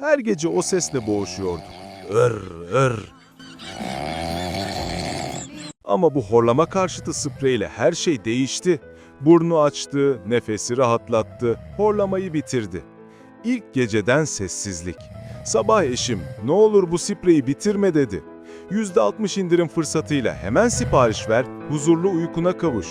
Her gece o sesle boğuşuyordu. Ör, ör. Ama bu horlama karşıtı spreyle her şey değişti. Burnu açtı, nefesi rahatlattı, horlamayı bitirdi. İlk geceden sessizlik. Sabah eşim, "Ne olur bu spreyi bitirme," dedi. %60 indirim fırsatıyla hemen sipariş ver, huzurlu uykuna kavuş.